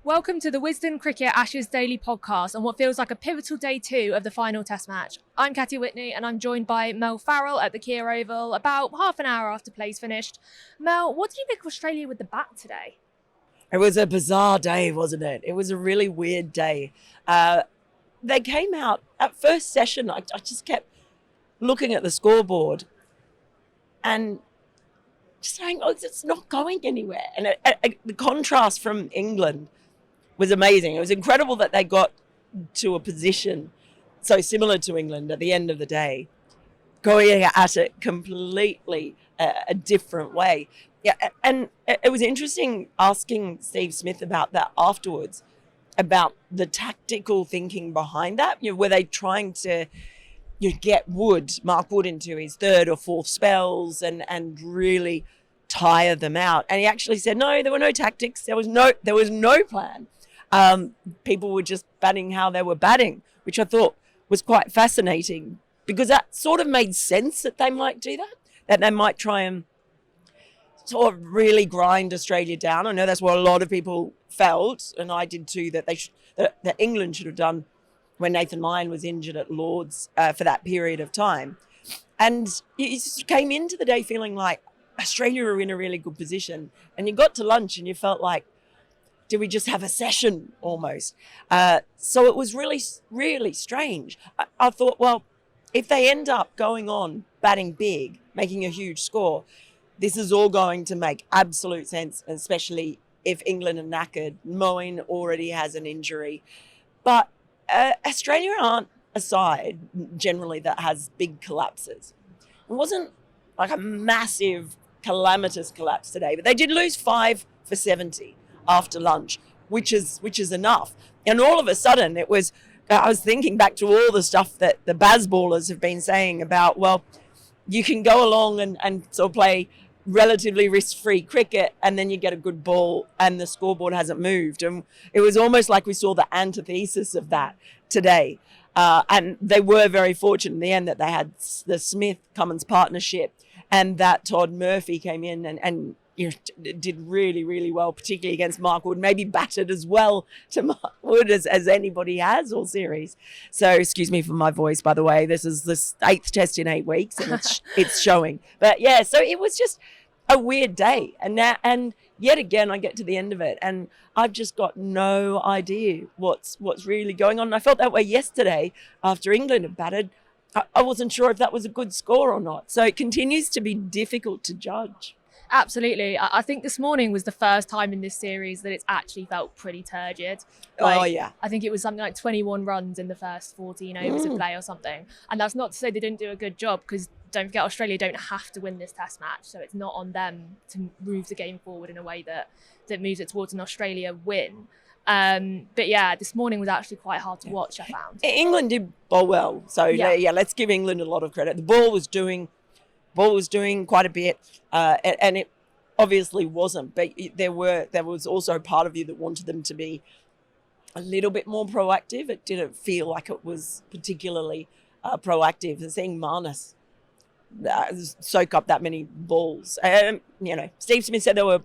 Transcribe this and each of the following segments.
Welcome to the Wisden Cricket Ashes Daily Podcast on what feels like a pivotal day 2 of the final Test match. I'm Katya, Witney, and I'm joined by Mel Farrell at the Kia Oval about half an hour after play's finished. Mel, what did you think of Australia with the bat today? It was a bizarre day, wasn't it? It was a really weird day. They came out at first session. I just kept looking at the scoreboard and just saying, "Oh, it's not going anywhere." And the contrast from England was amazing. It was incredible that they got to a position so similar to England at the end of the day, going at it completely a different way. Yeah, and it was interesting asking Steve Smith about that afterwards, about the tactical thinking behind that. Were they trying to get Mark Wood into his third or fourth spells and really tire them out? And he actually said, no, there were no tactics. There was no plan. People were just batting how they were batting, which I thought was quite fascinating because that sort of made sense that they might do that they might try and sort of really grind Australia down. I know that's what a lot of people felt, and I did too, that that England should have done when Nathan Lyon was injured at Lord's for that period of time. And you came into the day feeling like Australia were in a really good position, and you got to lunch and you felt like, did we just have a session almost? So it was really, really strange. I thought, well, if they end up going on batting big, making a huge score, this is all going to make absolute sense, especially if England are knackered. Moeen already has an injury. But Australia aren't a side generally that has big collapses. It wasn't like a massive calamitous collapse today, but they did lose 5 for 70 after lunch, which is enough. And all of a sudden I was thinking back to all the stuff that the Bazballers have been saying about, well, you can go along and sort of play relatively risk-free cricket and then you get a good ball and the scoreboard hasn't moved. And it was almost like we saw the antithesis of that today. And they were very fortunate in the end that they had the Smith-Cummins partnership and that Todd Murphy came in and did really, really well, particularly against Mark Wood, maybe batted as well to Mark Wood as anybody has all series. So excuse me for my voice, by the way. This is the 8th test in 8 weeks and it's showing. But yeah, so it was just a weird day. And yet again, I get to the end of it and I've just got no idea what's really going on. And I felt that way yesterday after England had batted. I wasn't sure if that was a good score or not. So it continues to be difficult to judge. Absolutely. I think this morning was the first time in this series that it's actually felt pretty turgid. Oh, yeah. I think it was something like 21 runs in the first 14 overs of play or something. And that's not to say they didn't do a good job, because don't forget, Australia don't have to win this test match. So it's not on them to move the game forward in a way that moves it towards an Australia win. But yeah, this morning was actually quite hard to watch, I found. England did bowl well. So yeah, let's give England a lot of credit. The ball was doing quite a bit, and it obviously wasn't. But there was also part of you that wanted them to be a little bit more proactive. It didn't feel like it was particularly proactive. And seeing Marnus soak up that many balls, Steve Smith said they were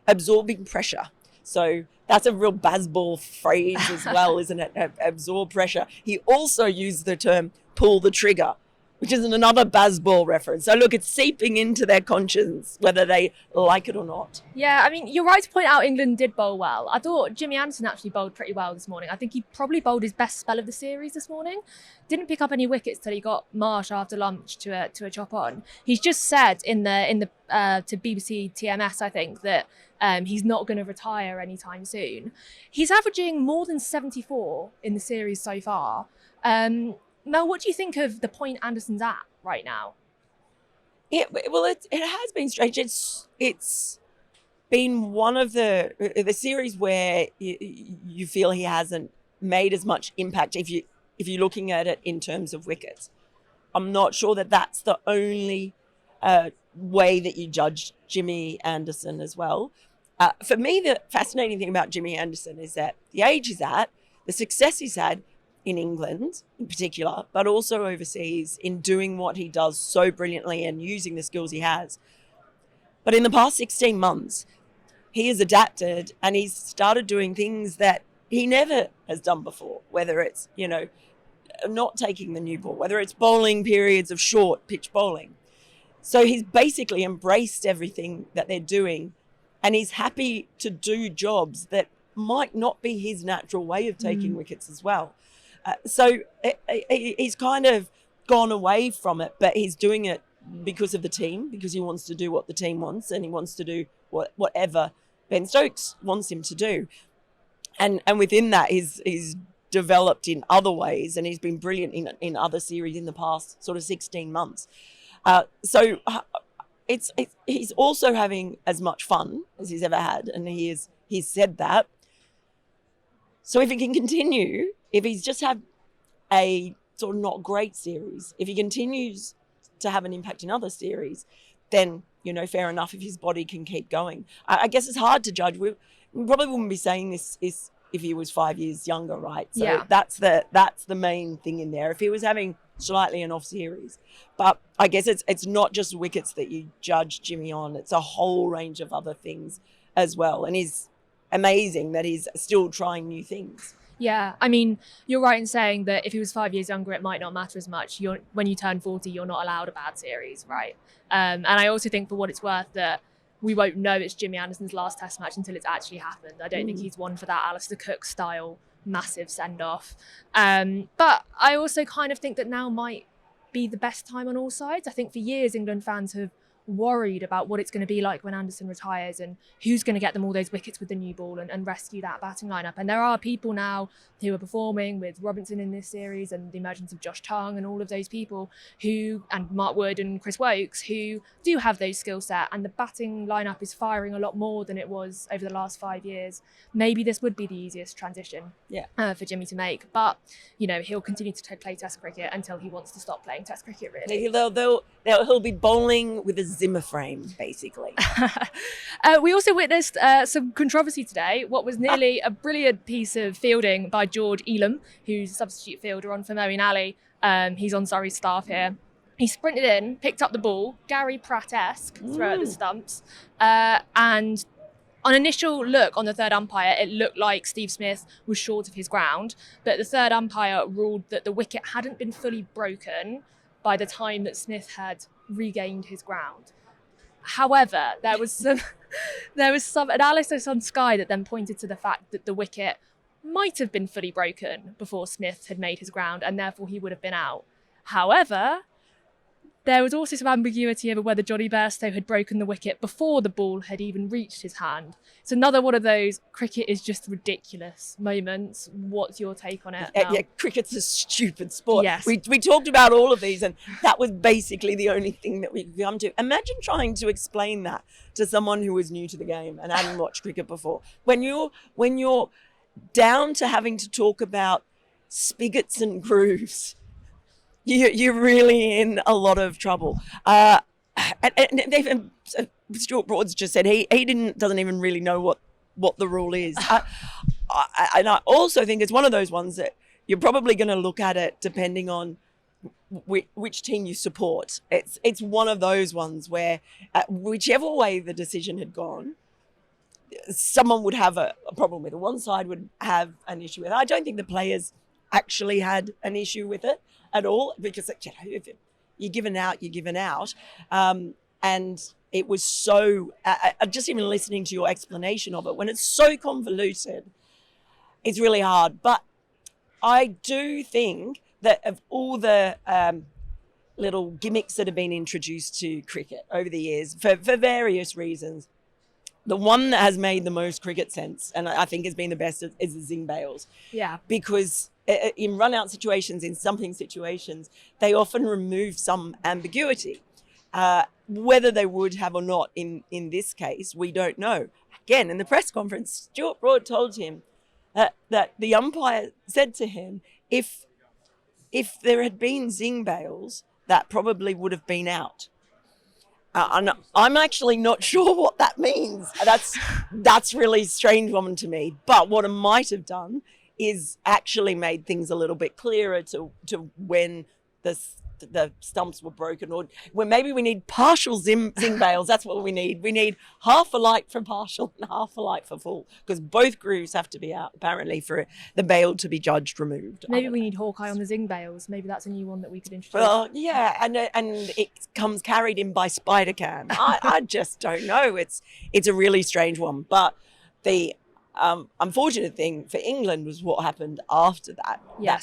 absorbing pressure. So that's a real Bazball phrase as well, isn't it? Absorb pressure. He also used the term pull the trigger, which is another Bazball reference. So look, it's seeping into their conscience, whether they like it or not. Yeah, I mean, you're right to point out England did bowl well. I thought Jimmy Anderson actually bowled pretty well this morning. I think he probably bowled his best spell of the series this morning. Didn't pick up any wickets till he got Marsh after lunch to a chop on. He's just said in the to BBC TMS, I think, that he's not going to retire anytime soon. He's averaging more than 74 in the series so far. Mel, what do you think of the point Anderson's at right now? Yeah, well, it has been strange. It's been one of the series where you feel he hasn't made as much impact if you're looking at it in terms of wickets. I'm not sure that that's the only way that you judge Jimmy Anderson as well. For me, the fascinating thing about Jimmy Anderson is that the age he's at, the success he's had in England in particular, but also overseas in doing what he does so brilliantly and using the skills he has. But in the past 16 months, he has adapted and he's started doing things that he never has done before, whether it's, not taking the new ball, whether it's bowling periods of short pitch bowling. So he's basically embraced everything that they're doing, and he's happy to do jobs that might not be his natural way of taking wickets as well. So he's kind of gone away from it, but he's doing it because of the team, because he wants to do what the team wants, and he wants to do whatever Ben Stokes wants him to do. And within that, he's developed in other ways, and he's been brilliant in other series in the past sort of 16 months. So he's also having as much fun as he's ever had, and he's said that. So if he can continue, if he's just had a sort of not great series, if he continues to have an impact in other series, then, fair enough if his body can keep going. I guess it's hard to judge. We probably wouldn't be saying this if he was 5 years younger, right? So yeah. that's the main thing in there. If he was having slightly an off series. But I guess it's not just wickets that you judge Jimmy on. It's a whole range of other things as well. And he's amazing that he's still trying new things. Yeah, I mean, you're right in saying that if he was 5 years younger, it might not matter as much. When you turn 40, you're not allowed a bad series, right? And I also think, for what it's worth, that we won't know it's Jimmy Anderson's last Test match until it's actually happened. I don't think he's one for that Alistair Cook style massive send-off. But I also kind of think that now might be the best time on all sides. I think for years England fans have worried about what it's going to be like when Anderson retires and who's going to get them all those wickets with the new ball and rescue that batting lineup. And there are people now who are performing, with Robinson in this series and the emergence of Josh Tongue and all of those people and Mark Wood and Chris Wokes, who do have those skill set, and the batting lineup is firing a lot more than it was over the last 5 years. Maybe this would be the easiest transition for Jimmy to make, but he'll continue to play Test cricket until he wants to stop playing Test cricket, really. He'll be bowling with a Zimmer frame, basically. We also witnessed some controversy today. What was nearly a brilliant piece of fielding by George Elam, who's a substitute fielder on for Moeen Ali. He's on Surrey's staff here. He sprinted in, picked up the ball, Gary Pratt-esque, throw at the stumps, and on initial look on the third umpire, it looked like Steve Smith was short of his ground, but the third umpire ruled that the wicket hadn't been fully broken by the time that Smith had regained his ground. However, there was some analysis on Sky that then pointed to the fact that the wicket might have been fully broken before Smith had made his ground, and therefore he would have been out. However, there was also some ambiguity over whether Johnny Bairstow had broken the wicket before the ball had even reached his hand. It's another one of those cricket is just ridiculous moments. What's your take on it? Yeah, cricket's a stupid sport. Yes. We talked about all of these, and that was basically the only thing that we could come to. Imagine trying to explain that to someone who was new to the game and hadn't watched cricket before. When you're down to having to talk about spigots and grooves, you're really in a lot of trouble. And Stuart Broad's just said he doesn't even really know what the rule is. And I also think it's one of those ones that you're probably going to look at it depending on which team you support. It's one of those ones where whichever way the decision had gone, someone would have a problem with it. One side would have an issue with it. I don't think the players actually had an issue with it at all, because if you're given out, you're given out. And it was so, just even listening to your explanation of it, when it's so convoluted, it's really hard. But I do think that of all the little gimmicks that have been introduced to cricket over the years, for various reasons, the one that has made the most cricket sense, and I think has been the best, is the zing bails. Yeah. Because in run-out situations, in stumping situations, they often remove some ambiguity. Whether they would have or not in this case, we don't know. Again, in the press conference, Stuart Broad told him that the umpire said to him, if there had been zing bails, that probably would have been out. And I'm actually not sure what that means. That's really strange one to me. But what it might have done is actually made things a little bit clearer to when the the stumps were broken, or maybe we need partial zing bails. That's what we need. We need half a light for partial and half a light for full, because both grooves have to be out apparently for the bail to be judged removed. Maybe we need Hawkeye on the zing bails. Maybe that's a new one that we could introduce. Well, yeah, and it comes carried in by spider cam. I just don't know. It's a really strange one, but the unfortunate thing for England was what happened after that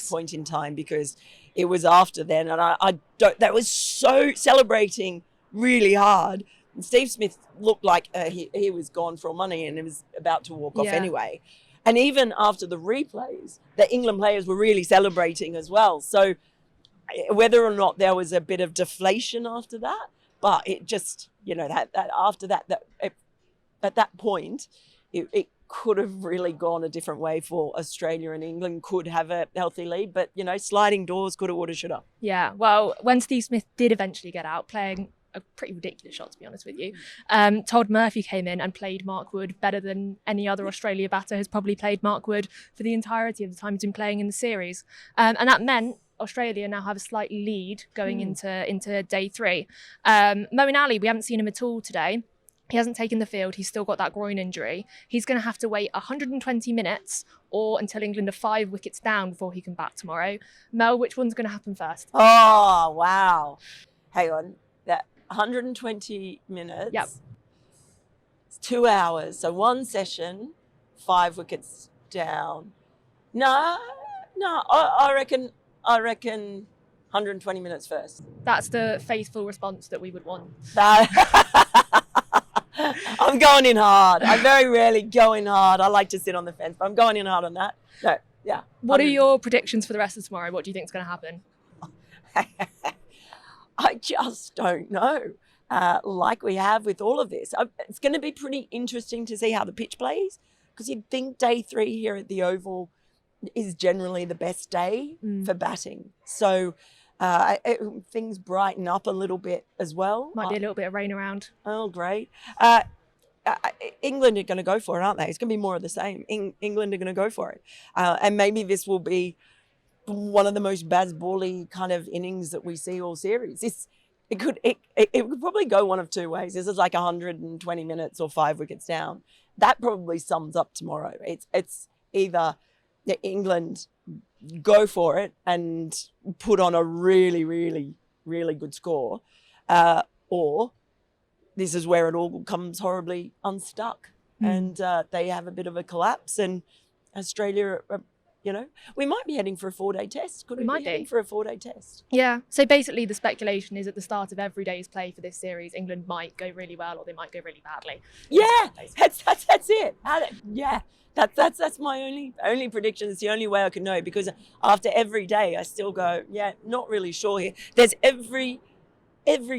point in time, because it was after then, and I don't. That was so celebrating really hard. And Steve Smith looked like he was gone for money and he was about to walk off anyway. And even after the replays, the England players were really celebrating as well. So whether or not there was a bit of deflation after that, but it just, that after that at that point, it could have really gone a different way for Australia, and England could have a healthy lead. But, sliding doors, coulda, woulda, shoulda. Yeah, well, when Steve Smith did eventually get out, playing a pretty ridiculous shot, to be honest with you, Todd Murphy came in and played Mark Wood better than any other Australia batter has probably played Mark Wood for the entirety of the time he's been playing in the series. And that meant Australia now have a slight lead going into day 3. Moeen Ali, we haven't seen him at all today. He hasn't taken the field. He's still got that groin injury. He's going to have to wait 120 minutes or until England are 5 wickets down before he can bat tomorrow. Mel, which one's going to happen first? Oh, wow. Hang on. That 120 minutes. Yep. It's 2 hours. So one session, 5 wickets down. No. I reckon 120 minutes first. That's the faithful response that we would want. I'm going in hard. I very rarely go in hard. I like to sit on the fence, but I'm going in hard on that. No, yeah. What are your predictions for the rest of tomorrow? What do you think is going to happen? I just don't know. Like we have with all of this, it's going to be pretty interesting to see how the pitch plays, because you'd think day 3 here at the Oval is generally the best day for batting. So things brighten up a little bit as well. Might be a little bit of rain around. Oh, great. England are going to go for it, aren't they? It's going to be more of the same. England are going to go for it. And maybe this will be one of the most Bazball-y kind of innings that we see all series. It could probably go one of 2 ways. This is like 120 minutes or 5 wickets down. That probably sums up tomorrow. It's either England go for it and put on a really, really, really good score, or this is where it all comes horribly unstuck and they have a bit of a collapse, and Australia, we might be heading for a 4-day test. Could we be heading for a 4-day test? Yeah. So basically the speculation is at the start of every day's play for this series, England might go really well or they might go really badly. Yeah, that's it. Yeah. That's my only prediction. It's the only way I can know, because after every day I still go, not really sure here. There's every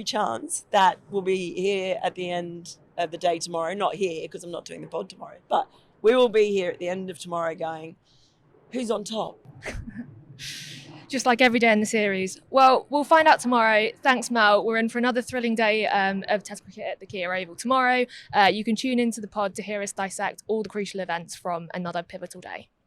chance that we'll be here at the end of the day tomorrow. Not here, because I'm not doing the pod tomorrow, but we will be here at the end of tomorrow going, who's on top? Just like every day in the series. Well, we'll find out tomorrow. Thanks, Mel. We're in for another thrilling day of Test cricket at the Kia Oval tomorrow. You can tune into the pod to hear us dissect all the crucial events from another pivotal day.